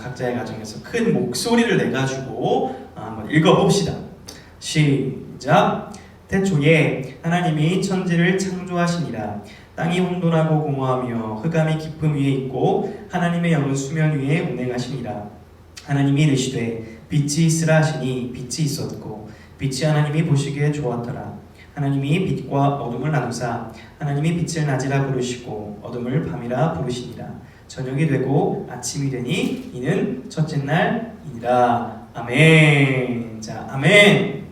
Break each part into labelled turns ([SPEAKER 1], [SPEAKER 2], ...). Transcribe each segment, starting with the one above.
[SPEAKER 1] 각자의 가정에서 큰 목소리를 내가지고 한번 읽어봅시다. 시작. 태초에 하나님이 천지를 창조하시니라. 땅이 혼돈하고 공허하며 흑암이 깊음 위에 있고 하나님의 영은 수면 위에 운행하시니라. 하나님이 이르시되 빛이 있으라 하시니 빛이 있었고 빛이 하나님이 보시기에 좋았더라. 하나님이 빛과 어둠을 나누사 하나님이 빛을 낮이라 부르시고 어둠을 밤이라 부르시니라. 저녁이 되고 아침이 되니 이는 첫째 날이니라. 아멘. 자, 아멘.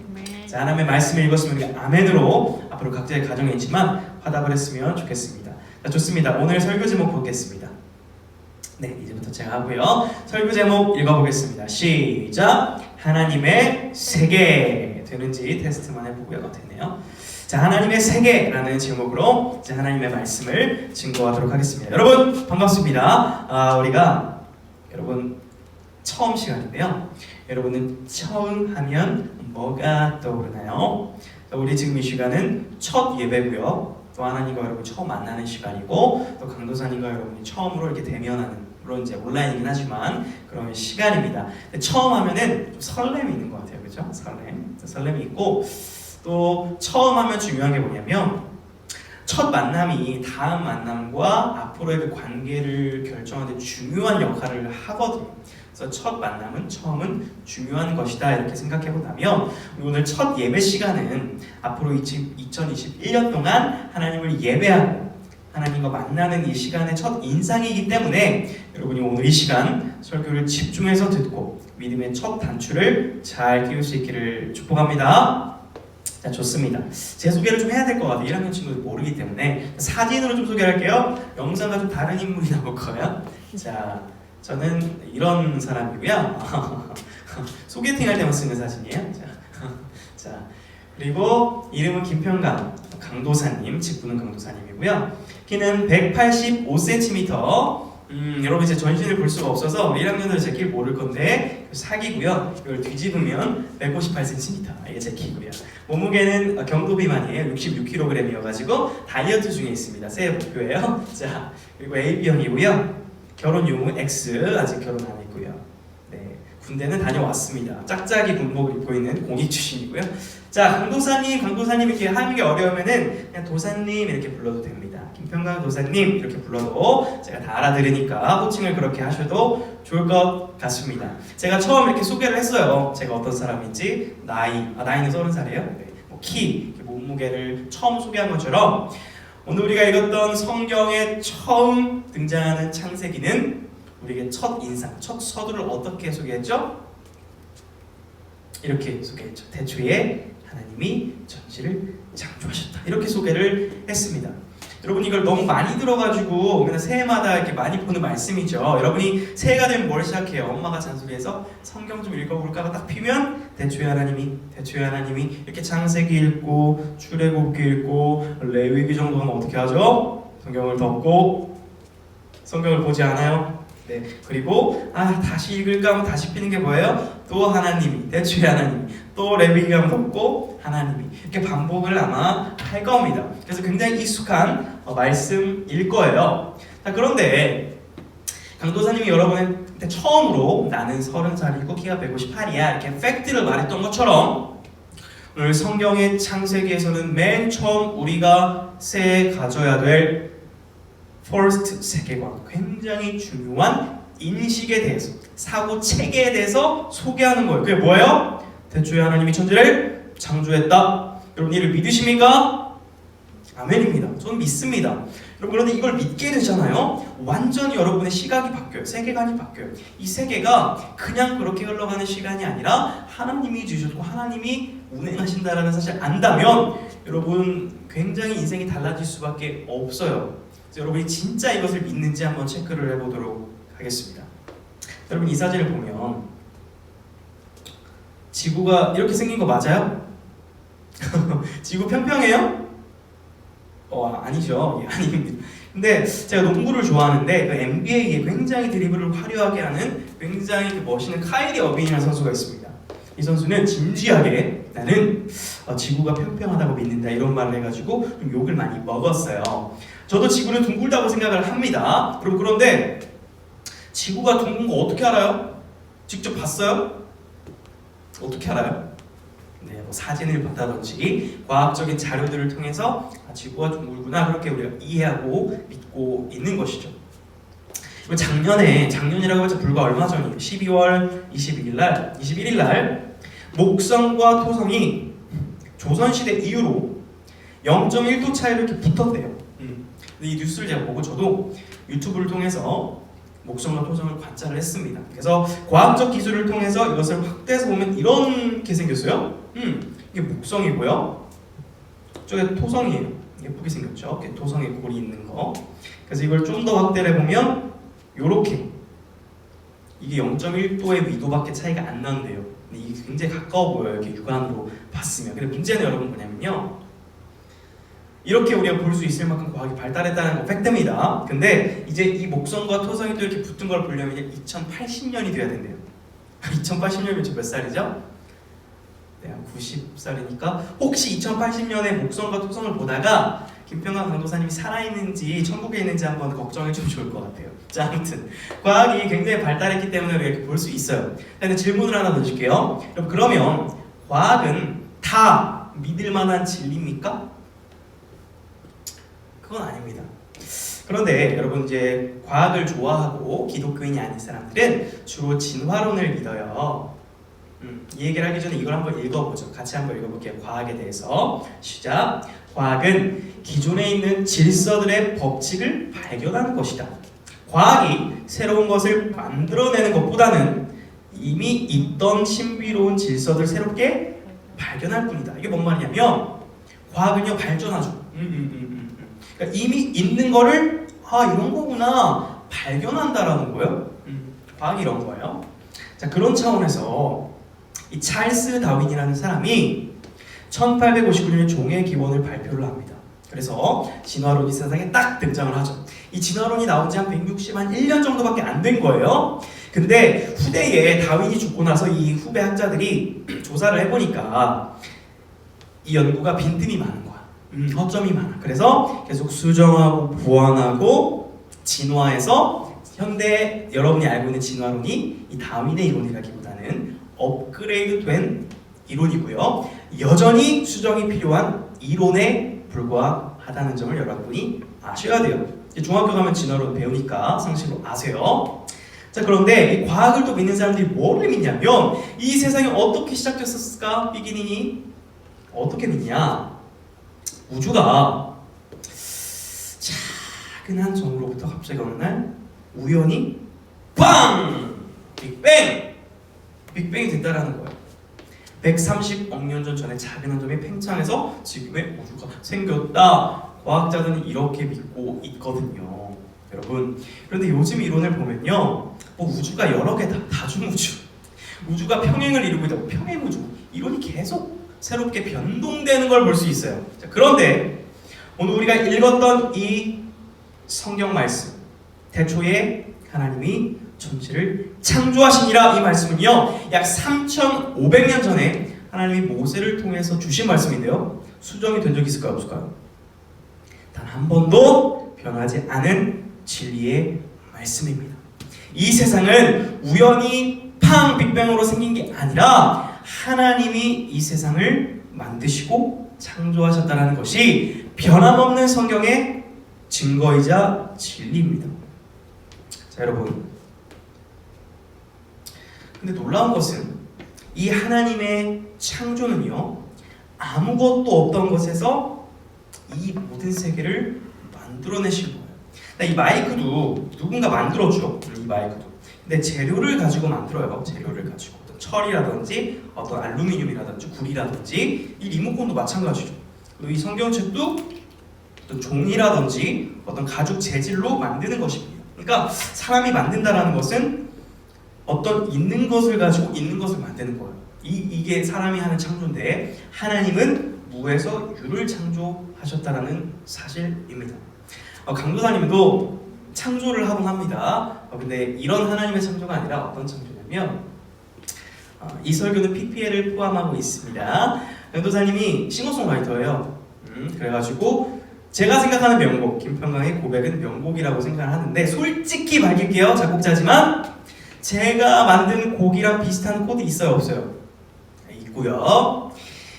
[SPEAKER 1] 자, 하나님의 말씀을 읽었으면 우리가 아멘으로 앞으로 각자의 가정에 있지만 화답을 했으면 좋겠습니다. 자, 좋습니다. 오늘 설교 제목 보겠습니다. 네, 이제부터 제가 하고요. 설교 제목 읽어보겠습니다. 시작. 하나님의 세계. 되는지 테스트만 해보고요. 되네요. 자, 하나님의 세계라는 제목으로 이제 하나님의 말씀을 증거하도록 하겠습니다. 여러분 반갑습니다. 우리가 여러분 처음 시간인데요. 여러분은 처음 하면 뭐가 떠오르나요? 우리 지금 이 시간은 첫 예배고요. 또 하나님과 여러분 처음 만나는 시간이고 또 강도사님과 여러분이 처음으로 이렇게 대면하는, 물론 이제 온라인이긴 하지만 그런 시간입니다. 처음 하면은 좀 설렘이 있는 것 같아요, 그렇죠? 설렘이 있고 또 처음 하면 중요한 게 뭐냐면 첫 만남이 다음 만남과 앞으로의 그 관계를 결정하는 데 중요한 역할을 하거든요. 그래서 첫 만남은 처음은 중요한 것이다 이렇게 생각해 보자면 오늘 첫 예배 시간은 앞으로 2021년 동안 하나님을 예배하고 하나님과 만나는 이 시간의 첫 인상이기 때문에 여러분이 오늘 이 시간 설교를 집중해서 듣고 믿음의 첫 단추를 잘 끼울 수 있기를 축복합니다. 자, 좋습니다. 제 소개를 좀 해야 될 것 같아요. 1학년 친구들 모르기 때문에 사진으로 좀 소개할게요. 영상과 좀 다른 인물이 나올 거예요. 자, 저는 이런 사람이고요. 소개팅 할 때만 쓰는 사진이에요. 자, 그리고 이름은 김평강, 강도사님, 직분은 강도사님이고요. 키는 185cm. 여러분 이제 전신을 볼 수가 없어서 1학년은 제 키 모를 건데 사기고요. 이걸 뒤집으면 158cm. 이게 제 키고요. 몸무게는 경도 비만이에요. 66kg이어가지고 다이어트 중에 있습니다. 새해 목표예요. 자, 그리고 AB형이고요. 결혼 유무 X, 아직 결혼 안 했고요. 네, 군대는 다녀왔습니다. 짝짝이 군복을 입고 있는 공익 출신이고요. 자, 강도사님 이렇게 하는 게 어려우면은 그냥 도사님 이렇게 불러도 됩니다. 김평강 도사님 이렇게 불러도 제가 다 알아들으니까 호칭을 그렇게 하셔도 좋을 것 같습니다. 제가 처음 이렇게 소개를 했어요. 제가 어떤 사람인지, 나이는 30살이에요. 네, 키, 몸무게를 처음 소개한 것처럼 오늘 우리가 읽었던 성경에 처음 등장하는 창세기는 우리에게 첫 인상, 첫 서두를 어떻게 소개했죠? 이렇게 소개했죠. 태초에 하나님이 천지를 창조하셨다. 이렇게 소개를 했습니다. 여러분 이걸 너무 많이 들어가지고 맨날 새해마다 이렇게 많이 보는 말씀이죠. 여러분이 새해가 되면 뭘 시작해요? 엄마가 잔소리해서 성경 좀 읽어볼까가 딱 피면 태초에 하나님이 이렇게 창세기 읽고 출애굽기 읽고 레위기 정도 하면 어떻게 하죠? 성경을 덮고 성경을 보지 않아요? 네. 그리고 다시 읽을까 하면 다시 피는 게 뭐예요? 또 하나님이, 태초에 하나님이, 또 레위기가 하면 덮고 하나님이, 이렇게 반복을 아마 할 겁니다. 그래서 굉장히 익숙한 말씀일 거예요. 자, 그런데 강도사님이 여러분한테 처음으로 나는 30살이고 키가 158이야 이렇게 팩트를 말했던 것처럼 오늘 성경의 창세기에서는 맨 처음 우리가 새해 가져야 될 first 세계관, 굉장히 중요한 인식에 대해서, 사고 체계에 대해서 소개하는 거예요. 그게 뭐예요? 태초에 하나님이 천지를 창조했다. 여러분 이를 믿으십니까? 아멘입니다. 저는 믿습니다. 여러분 그런데 이걸 믿게 되잖아요. 완전히 여러분의 시각이 바뀌어요. 세계관이 바뀌어요. 이 세계가 그냥 그렇게 흘러가는 시간이 아니라 하나님이 주셨고 하나님이 운행하신다라는 사실을 안다면 여러분 굉장히 인생이 달라질 수밖에 없어요. 여러분이 진짜 이것을 믿는지 한번 체크를 해보도록 하겠습니다. 여러분 이 사진을 보면 지구가 이렇게 생긴 거 맞아요? 지구 평평해요? 아니죠. 아닙니다. 근데 제가 농구를 좋아하는데 그 NBA에 굉장히 드리블을 화려하게 하는 굉장히 멋있는 카이리 어빙이라는 선수가 있습니다. 이 선수는 진지하게 나는 지구가 평평하다고 믿는다 이런 말을 해가지고 좀 욕을 많이 먹었어요. 저도 지구는 둥글다고 생각을 합니다. 그런데 지구가 둥근 거 어떻게 알아요? 직접 봤어요? 어떻게 알아요? 네, 뭐 사진을 봤다든지 과학적인 자료들을 통해서 지구가 둥글구나 그렇게 우리가 이해하고 믿고 있는 것이죠. 작년이라고 해서 불과 얼마 전이에요. 12월 21일 날 목성과 토성이 조선시대 이후로 0.1도 차이로 이렇게 붙었대요. 근데 이 뉴스를 제가 보고 저도 유튜브를 통해서 목성과 토성을 관찰을 했습니다. 그래서 과학적 기술을 통해서 이것을 확대해서 보면 이렇게 생겼어요. 이게 목성이고요. 저게 토성이에요. 예쁘게 생겼죠. 이렇게 토성의 골이 있는 거. 그래서 이걸 좀 더 확대를 해보면 요렇게 이게 0.1도의 위도밖에 차이가 안 난대요. 근데 이게 굉장히 가까워 보여요. 이렇게 육안으로 봤으면. 근데 문제는 여러분 뭐냐면요. 이렇게 우리가 볼 수 있을 만큼 과학이 발달했다는 거 팩트입니다. 근데 이제 이 목성과 토성이 또 이렇게 붙은 걸 보려면 2080년이 돼야 된대요. 2080년이면 저 몇 살이죠? 네, 90살이니까 혹시 2080년에 목성과 토성을 보다가 김평강 강도사님이 살아있는지 천국에 있는지 한번 걱정해주면 좋을 것 같아요. 자, 아무튼 과학이 굉장히 발달했기 때문에 우리가 이렇게 볼 수 있어요. 근데 질문을 하나 던질게요. 여러분, 그러면 과학은 다 믿을 만한 진리입니까? 그건 아닙니다. 그런데 여러분, 이제 과학을 좋아하고 기독교인이 아닌 사람들은 주로 진화론을 믿어요. 이 얘기를 하기 전에 이걸 한번 읽어보죠. 같이 한번 읽어볼게요. 과학에 대해서. 시작. 과학은 기존에 있는 질서들의 법칙을 발견하는 것이다. 과학이 새로운 것을 만들어내는 것보다는 이미 있던 신비로운 질서들 새롭게 발견할 뿐이다. 이게 뭔 말이냐면 과학은요 발전하죠. 그러니까 이미 있는 거를 이런 거구나 발견한다라는 거예요. 과학이 이런 거예요. 자, 그런 차원에서 이 찰스 다윈이라는 사람이 1859년에 종의 기원을 발표를 합니다. 그래서 진화론이 세상에 딱 등장을 하죠. 이 진화론이 나온 지 한 161년 정도밖에 안 된 거예요. 근데 후대에 다윈이 죽고 나서 이 후배 학자들이 조사를 해보니까 이 연구가 빈틈이 많은 거야. 허점이 많아. 그래서 계속 수정하고 보완하고 진화해서 현대 여러분이 알고 있는 진화론이 이 다윈의 이론이라기보다는 업그레이드된 이론이고요. 여전히 수정이 필요한 이론에 불과하다는 점을 여러분이 아셔야 돼요. 중학교 가면 진화론 배우니까 상식으로 아세요. 자, 그런데 이 과학을 또 믿는 사람들이 뭐를 믿냐면 이 세상이 어떻게 시작됐었을까? 비기닝이 어떻게 믿냐? 우주가 작은 한 점으로부터 갑자기 어느 날 우연히 빵! 빅뱅이 됐다라는 거예요. 130억 년 전에 작은 한 점이 팽창해서 지금의 우주가 생겼다. 과학자들은 이렇게 믿고 있거든요. 여러분, 그런데 요즘 이론을 보면요, 우주가 여러 개다. 다중우주, 우주가 평행을 이루고 있다. 평행우주, 이론이 계속 새롭게 변동되는 걸 볼 수 있어요. 자, 그런데 오늘 우리가 읽었던 이 성경 말씀, 태초에 하나님이 천지를 창조하시니라, 이 말씀은요 약 3,500년 전에 하나님이 모세를 통해서 주신 말씀인데요, 수정이 된 적이 있을까요? 없을까요? 단 한 번도 변하지 않은 진리의 말씀입니다. 이 세상은 우연히 빅뱅으로 생긴 게 아니라 하나님이 이 세상을 만드시고 창조하셨다는 것이 변함없는 성경의 증거이자 진리입니다. 자, 여러분, 근데 놀라운 것은 이 하나님의 창조는요 아무것도 없던 것에서 이 모든 세계를 만들어내신 거예요. 이 마이크도 누군가 만들어줘. 이 마이크도. 근데 재료를 가지고 만들어요. 재료를 가지고 어떤 철이라든지 어떤 알루미늄이라든지 구리라든지, 이 리모컨도 마찬가지죠. 그리고 이 성경책도 어떤 종이라든지 어떤 가죽 재질로 만드는 것입니다. 그러니까 사람이 만든다라는 것은 어떤 있는 것을 가지고 있는 것을 만드는 거예요. 이게 사람이 하는 창조인데 하나님은 무에서 유를 창조하셨다라는 사실입니다. 강도사님도 창조를 하곤 합니다. 근데 이런 하나님의 창조가 아니라 어떤 창조냐면, 이 설교는 PPL을 포함하고 있습니다. 강도사님이 싱어송라이터예요. 그래가지고 제가 생각하는 명곡, 김평강의 고백은 명곡이라고 생각을 하는데 솔직히 밝힐게요. 작곡자지만 제가 만든 곡이랑 비슷한 코드 있어요? 없어요? 있고요.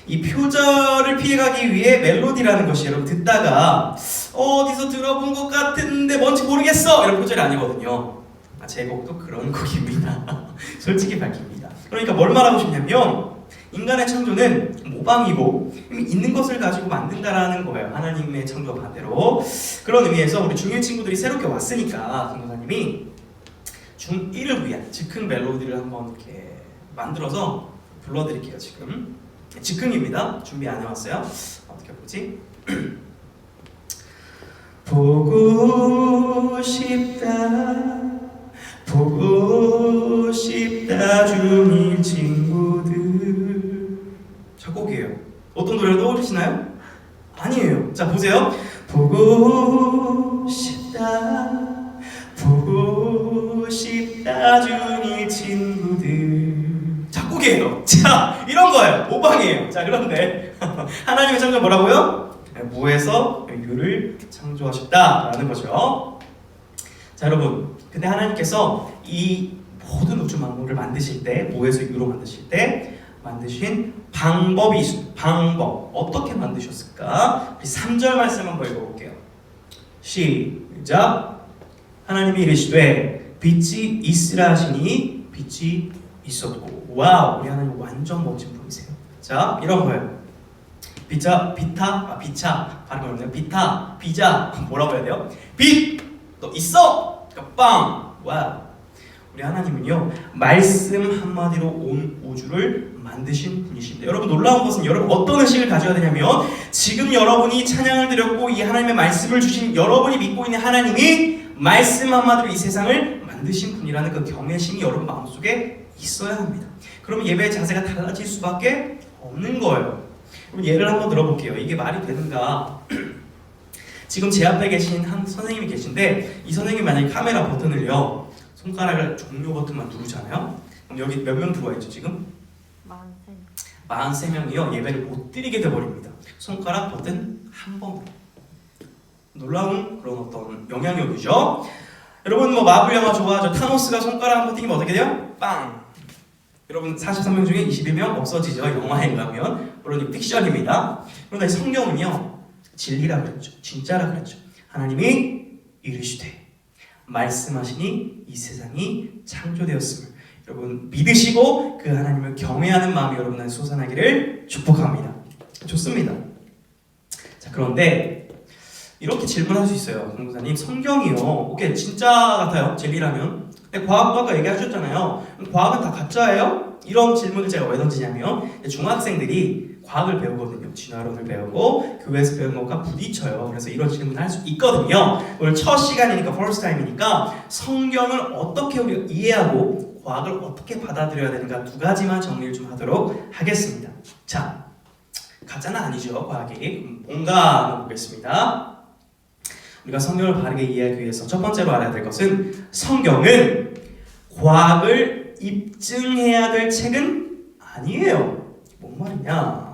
[SPEAKER 1] 이 표절을 피해가기 위해 멜로디라는 것이 여러분 듣다가 어디서 들어본 것 같은데 뭔지 모르겠어! 이런 표절이 아니거든요. 제 곡도 그런 곡입니다. 솔직히 밝힙니다. 그러니까 뭘 말하고 싶냐면 인간의 창조는 모방이고 있는 것을 가지고 만든다라는 거예요. 하나님의 창조와 반대로. 그런 의미에서 우리 중1 친구들이 새롭게 왔으니까 김도사님이 중1을 위한 즉흥 멜로디를 한번 이렇게 만들어서 불러드릴게요. 지금 즉흥입니다. 준비 안 해왔어요. 어떻게 보지? 보고 싶다 보고 싶다 중1 친구들. 작곡이에요. 어떤 노래를 떠오르시나요? 아니에요. 자 보세요. 보고 싶다 보고 싶다 중1 친구들. 작곡이에요. 자 이런 거예요. 모방이에요. 자 그런데 하나님의 창조 뭐라고요? 무에서 유를 창조하셨다라는 거죠. 자 여러분, 근데 하나님께서 이 모든 우주 만물을 만드실 때, 무에서 유로 만드실 때 만드신 방법이 있습니다. 방법 어떻게 만드셨을까? 우리 3절 말씀 한번 읽어볼게요. 시작. 하나님이 이르시되 빛이 있으라 하시니 빛이 있었고. 와우, 우리 하나님 완전 멋진 분이세요. 자 이런 거예요. 비차, 비타, 비차 발음이 어렵네요. 비타, 비자 뭐라고 해야 돼요? 빛! 너 있어! 그러니까 빵! 와우. 우리 하나님은요 말씀 한마디로 온 우주를 만드신 분이십니다. 여러분 놀라운 것은 여러분 어떤 의식을 가져야 되냐면 지금 여러분이 찬양을 드렸고 이 하나님의 말씀을 주신 여러분이 믿고 있는 하나님이 말씀 한마디로 이 세상을 만드신 분이라는 그 경외심이 여러분 마음속에 있어야 합니다. 그러면 예배의 자세가 달라질 수밖에 없는 거예요. 그럼 예를 한번 들어볼게요. 이게 말이 되는가? 지금 제 앞에 계신 한 선생님이 계신데 이 선생님이 만약에 카메라 버튼을요 손가락을 종료 버튼만 누르잖아요. 그럼 여기 몇 명 들어와 있죠 지금? 43명이요 예배를 못 드리게 돼버립니다. 손가락 버튼 한 번. 놀라운 그런 어떤 영향력이죠. 여러분 뭐 마블 영화 좋아하죠? 타노스가 손가락 한 번 띄면 어떻게 돼요? 빵! 여러분 43명 중에 21명 없어지죠. 영화에 가면. 물론 이거 픽션입니다. 그런데 성경은요 진리라 그랬죠. 진짜라 그랬죠. 하나님이 이르시되 말씀하시니 이 세상이 창조되었음을 여러분 믿으시고 그 하나님을 경외하는 마음이 여러분 안에 솟아나기를 축복합니다. 좋습니다. 자 그런데 이렇게 질문할 수 있어요. 공부사님 성경이요 오케이 진짜 같아요. 진리라면. 근데 과학도 아까 얘기하셨잖아요. 과학은 다 가짜예요? 이런 질문을 제가 왜 던지냐면 중학생들이 과학을 배우거든요. 진화론을 배우고 교회에서 배운 것과 부딪혀요. 그래서 이런 질문을 할 수 있거든요. 오늘 첫 시간이니까 first time이니까 성경을 어떻게 우리가 이해하고 과학을 어떻게 받아들여야 되는가 두 가지만 정리를 좀 하도록 하겠습니다. 자, 가짜는 아니죠. 과학이. 뭔가 한번 보겠습니다. 우리가 성경을 바르게 이해하기 위해서 첫 번째로 알아야 될 것은 성경은 과학을 입증해야 될 책은 아니에요. 뭔 말이냐?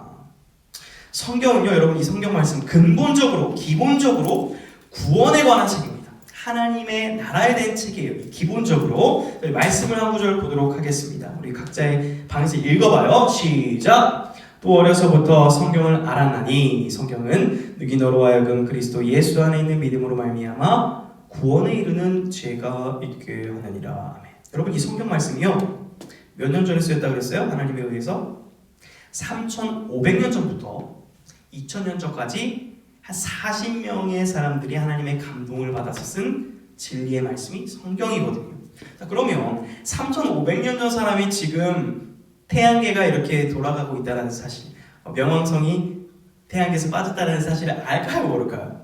[SPEAKER 1] 성경은요, 여러분 이 성경 말씀 근본적으로, 기본적으로 구원에 관한 책입니다. 하나님의 나라에 대한 책이에요. 기본적으로 말씀을 한 구절 보도록 하겠습니다. 우리 각자의 방에서 읽어봐요. 시작! 또 어려서부터 성경을 알았나니 성경은 누기 너로 하여금 그리스도 예수 안에 있는 믿음으로 말미암아 구원에 이르는 죄가 있게 하느니라. 아멘. 여러분 이 성경 말씀이요 몇 년 전에 쓰였다 그랬어요? 하나님에 의해서 3,500년 전부터 2,000년 전까지 한 40명의 사람들이 하나님의 감동을 받아서 쓴 진리의 말씀이 성경이거든요. 자, 그러면 3,500년 전 사람이 지금 태양계가 이렇게 돌아가고 있다는 사실, 명왕성이 태양계에서 빠졌다는 사실을 알까요, 모를까요?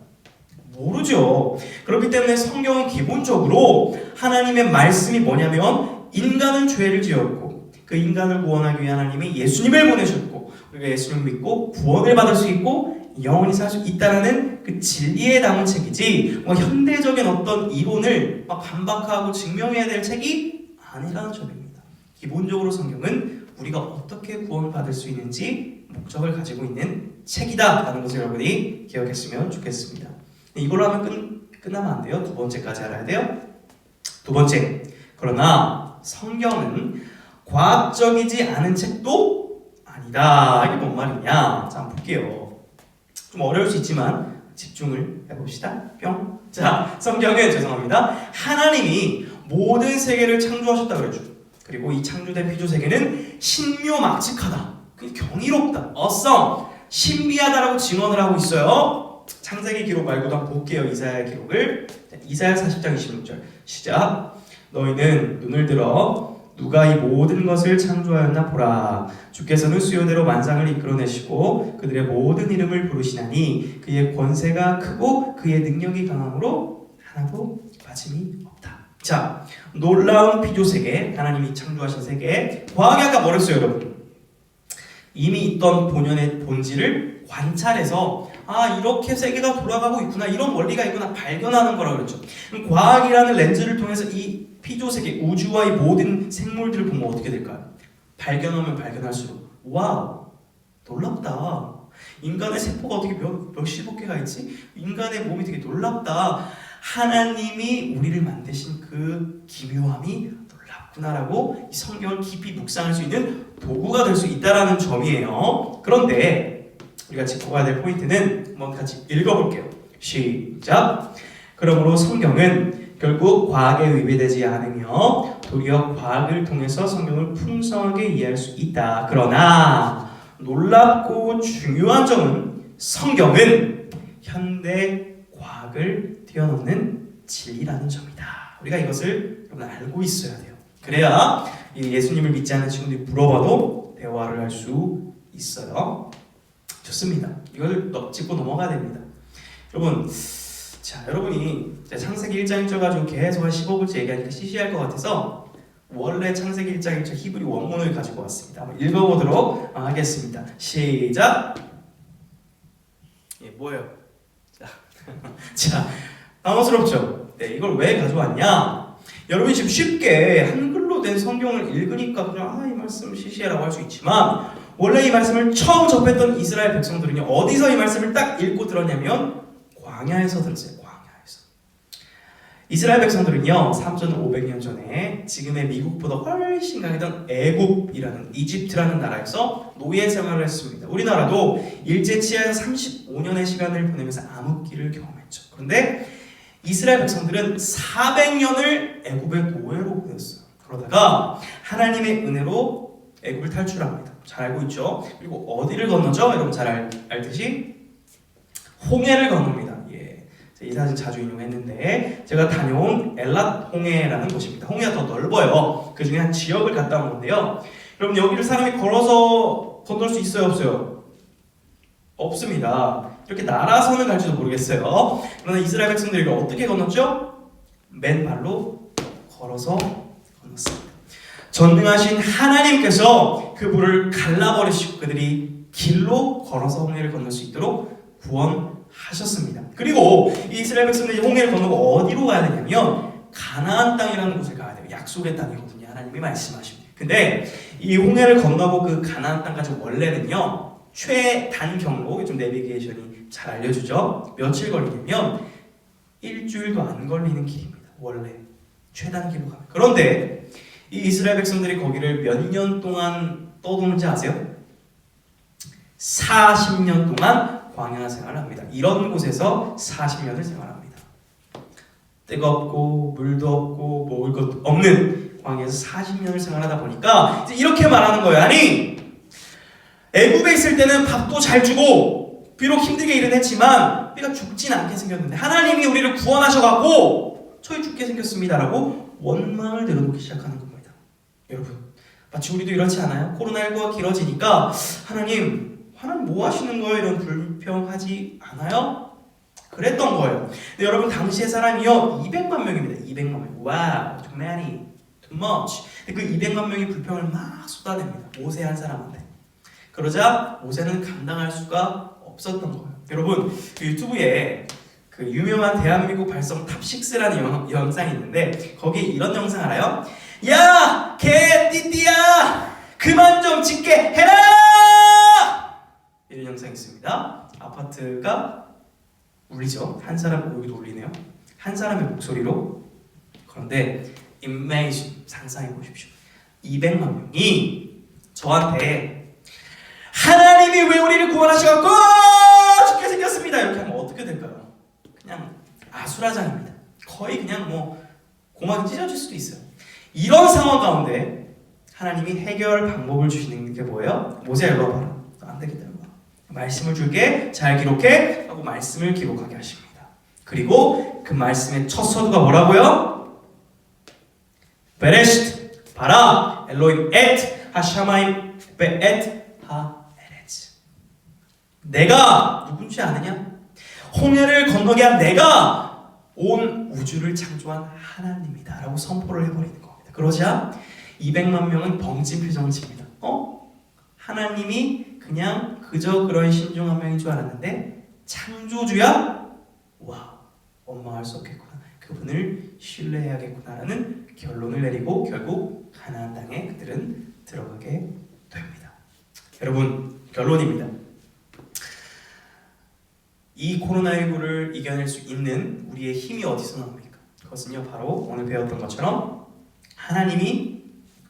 [SPEAKER 1] 모르죠. 그렇기 때문에 성경은 기본적으로 하나님의 말씀이 뭐냐면 인간은 죄를 지었고 그 인간을 구원하기 위해 하나님이 예수님을 보내셨고 우리가 예수님을 믿고 구원을 받을 수 있고 영원히 살 수 있다는 그 진리에 담은 책이지 현대적인 어떤 이론을 막 반박하고 증명해야 될 책이 아니라는 점입니다. 기본적으로 성경은 우리가 어떻게 구원을 받을 수 있는지 목적을 가지고 있는 책이다 라는 것을 여러분이 기억했으면 좋겠습니다. 이걸로 하면 끝나면 안 돼요. 두 번째까지 알아야 돼요. 두 번째, 그러나 성경은 과학적이지 않은 책도 아니다. 이게 뭔 말이냐? 자, 한번 볼게요. 좀 어려울 수 있지만 집중을 해봅시다. 뿅. 자, 성경은 죄송합니다. 하나님이 모든 세계를 창조하셨다고 그랬죠. 그리고 이 창조된 피조 세계는 신묘막측하다. 경이롭다. awesome. 신비하다라고 증언을 하고 있어요. 창세기 기록 말고도 한번 볼게요. 이사야 기록을. 이사야 40장 26절. 시작. 너희는 눈을 들어 누가 이 모든 것을 창조하였나 보라. 주께서는 수요대로 만상을 이끌어내시고 그들의 모든 이름을 부르시나니 그의 권세가 크고 그의 능력이 강함으로 하나도 빠짐이 없다. 자, 놀라운 피조세계, 하나님이 창조하신 세계. 과학이 아까 뭐랬어요, 여러분? 이미 있던 본연의 본질을 관찰해서 이렇게 세계가 돌아가고 있구나, 이런 원리가 있구나 발견하는 거라고 그랬죠. 과학이라는 렌즈를 통해서 이 피조세계, 우주와 이 모든 생물들을 보면 어떻게 될까요? 발견하면 발견할수록 와우, 놀랍다. 인간의 세포가 어떻게 몇십억 개가 있지? 인간의 몸이 되게 놀랍다. 하나님이 우리를 만드신 그 기묘함이 놀랍구나라고 이 성경을 깊이 묵상할 수 있는 도구가 될 수 있다는 점이에요. 그런데 우리가 짚고 가야 될 포인트는 한번 같이 읽어볼게요. 시작. 그러므로 성경은 결국 과학에 위배되지 않으며 도리어 과학을 통해서 성경을 풍성하게 이해할 수 있다. 그러나 놀랍고 중요한 점은 성경은 현대 과학을 뛰어넘는 진리라는 점이다. 우리가 이것을 여러분 알고 있어야 돼요. 그래야 예수님을 믿지 않는 친구들이 물어봐도 대화를 할 수 있어요. 좋습니다. 이걸 짚고 넘어가야 됩니다. 여러분, 자, 여러분이 창세기 1장 1절 가지고 계속 한 15분째 얘기하니까 시시할 것 같아서 원래 창세기 1장 1절 히브리 원문을 가지고 왔습니다. 한번 읽어보도록 하겠습니다. 시작. 뭐예요? 자, 당황스럽죠? 네, 이걸 왜 가져왔냐? 여러분이 지금 쉽게 한글로 된 성경을 읽으니까 그냥 이 말씀 시시해라고 할 수 있지만 원래 이 말씀을 처음 접했던 이스라엘 백성들은요, 어디서 이 말씀을 딱 읽고 들었냐면 광야에서 들었어요. 광야에서. 이스라엘 백성들은요 3,500년 전에 지금의 미국보다 훨씬 강했던 애굽이라는 이집트라는 나라에서 노예 생활을 했습니다. 우리나라도 일제치하에서 35년의 시간을 보내면서 암흑기를 경험했죠. 그런데 이스라엘 백성들은 400년을 애굽의 노예로 보냈어요. 그러다가 하나님의 은혜로 애굽을 탈출합니다. 잘 알고 있죠? 그리고 어디를 건너죠? 여러분 잘 알듯이 홍해를 건넙니다. 이 사진 자주 인용했는데 제가 다녀온 엘랏 홍해라는 곳입니다. 홍해가 더 넓어요. 그 중에 한 지역을 갔다 온 건데요. 여러분 여기를 사람이 걸어서 건널 수 있어요? 없어요? 없습니다. 이렇게 날아서는 갈지도 모르겠어요. 그러나 이스라엘 백성들이 이걸 어떻게 건넜죠? 맨발로 걸어서 건넜습니다. 전능하신 하나님께서 그 물을 갈라버리시고 그들이 길로 걸어서 홍해를 건널 수 있도록 구원하셨습니다. 그리고 이 이스라엘 백성들이 홍해를 건너고 어디로 가야 되냐면 가나안 땅이라는 곳에 가야 돼요. 약속의 땅이거든요. 하나님이 말씀하십니다. 근데 이 홍해를 건너고 그 가나안 땅까지 원래는요 최단 경로, 요즘 내비게이션이 잘 알려주죠. 며칠 걸리냐면 일주일도 안 걸리는 길입니다. 원래 최단 길로 가면. 그런데 이 이스라엘 백성들이 거기를 몇 년 동안 떠도는지 아세요? 40년 동안 광야 생활을 합니다. 이런 곳에서 40년을 생활합니다. 뜨겁고 물도 없고 먹을 것도 없는 광야에서 40년을 생활하다 보니까 이제 이렇게 말하는 거예요. 아니, 애굽에 있을 때는 밥도 잘 주고 비록 힘들게 일은 했지만 우리가 죽진 않게 생겼는데 하나님이 우리를 구원하셔갖고 저희 죽게 생겼습니다라고 원망을 내려놓기 시작하는 겁니다. 여러분, 마치 우리도 이렇지 않아요? 코로나19가 길어지니까 하나님 뭐 하시는 거예요? 이런 불평하지 않아요? 그랬던 거예요. 근데 여러분 당시의 사람이요 200만 명입니다. 200만 명. 와우, too many, too much. 근데 그 200만 명이 불평을 막 쏟아냅니다. 모세 한 사람한테. 그러자 모세는 감당할 수가 없었던 거예요. 여러분 그 유튜브에 그 유명한 대한민국 발성 탑6라는 영상이 있는데 거기에 이런 영상 알아요? 야! 개띠띠야! 그만 좀 짖게 해라! 울리죠. 한 사람 여기도 울리네요. 한 사람의 목소리로. 그런데 imagine 상상해 보십시오. 200만 명이 저한테 하나님이 왜 우리를 구원하셔갖고 죽게 생겼습니다 이렇게 하면 어떻게 될까요? 그냥 아수라장입니다. 거의 그냥 뭐 고막이 찢어질 수도 있어요. 이런 상황 가운데 하나님이 해결 방법을 주시는 게 뭐예요? 모세야 일로 와봐라. 안 되겠다. 말씀을 줄게. 잘 기록해. 하고 말씀을 기록하게 하십니다. 그리고 그 말씀의 첫 서두가 뭐라고요? 베레시트 바라 엘로임 엣 하샤마임 베엣 하에레츠. 내가 누군지 아느냐? 홍해를 건너게 한 내가 온 우주를 창조한 하나님이다 라고 선포를 해버리는 겁니다. 그러자 200만 명은 벙찐 표정을 짓니다. 하나님이 그냥 그저 그런 신중한 명인 줄 알았는데 창조주야? 와, 원망할 수 없겠구나. 그분을 신뢰해야겠구나라는 결론을 내리고 결국 가나안 땅에 그들은 들어가게 됩니다. 여러분, 결론입니다. 이 코로나19를 이겨낼 수 있는 우리의 힘이 어디서 나옵니까? 그것은요, 바로 오늘 배웠던 것처럼 하나님이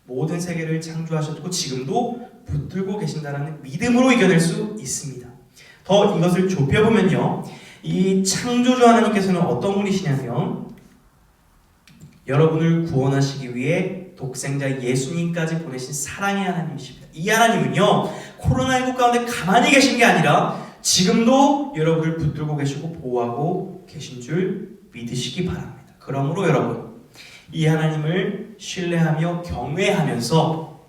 [SPEAKER 1] 모든 세계를 창조하셨고 지금도 붙들고 계신다는 믿음으로 이겨낼 수 있습니다. 더 이것을 좁혀보면요, 이 창조주 하나님께서는 어떤 분이시냐면 여러분을 구원하시기 위해 독생자 예수님까지 보내신 사랑의 하나님이십니다. 이 하나님은요, 코로나19 가운데 가만히 계신 게 아니라 지금도 여러분을 붙들고 계시고 보호하고 계신 줄 믿으시기 바랍니다. 그러므로 여러분, 이 하나님을 신뢰하며 경외하면서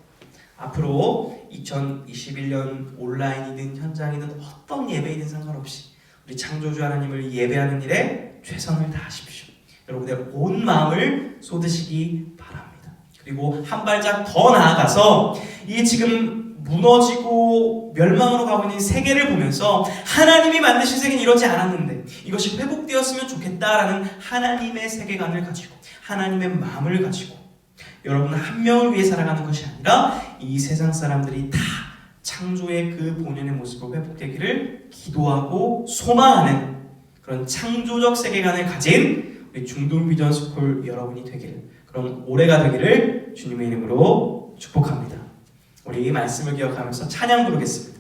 [SPEAKER 1] 앞으로 2021년 온라인이든 현장이든 어떤 예배이든 상관없이 우리 창조주 하나님을 예배하는 일에 최선을 다하십시오. 여러분의 온 마음을 쏟으시기 바랍니다. 그리고 한 발짝 더 나아가서 이 지금 무너지고 멸망으로 가고 있는 세계를 보면서 하나님이 만드신 세계는 이러지 않았는데 이것이 회복되었으면 좋겠다라는 하나님의 세계관을 가지고 하나님의 마음을 가지고 여러분 한 명을 위해 살아가는 것이 아니라 이 세상 사람들이 다 창조의 그 본연의 모습으로 회복되기를 기도하고 소망하는 그런 창조적 세계관을 가진 우리 중동비전스쿨 여러분이 되기를, 그런 올해가 되기를 주님의 이름으로 축복합니다. 우리 이 말씀을 기억하면서 찬양 부르겠습니다.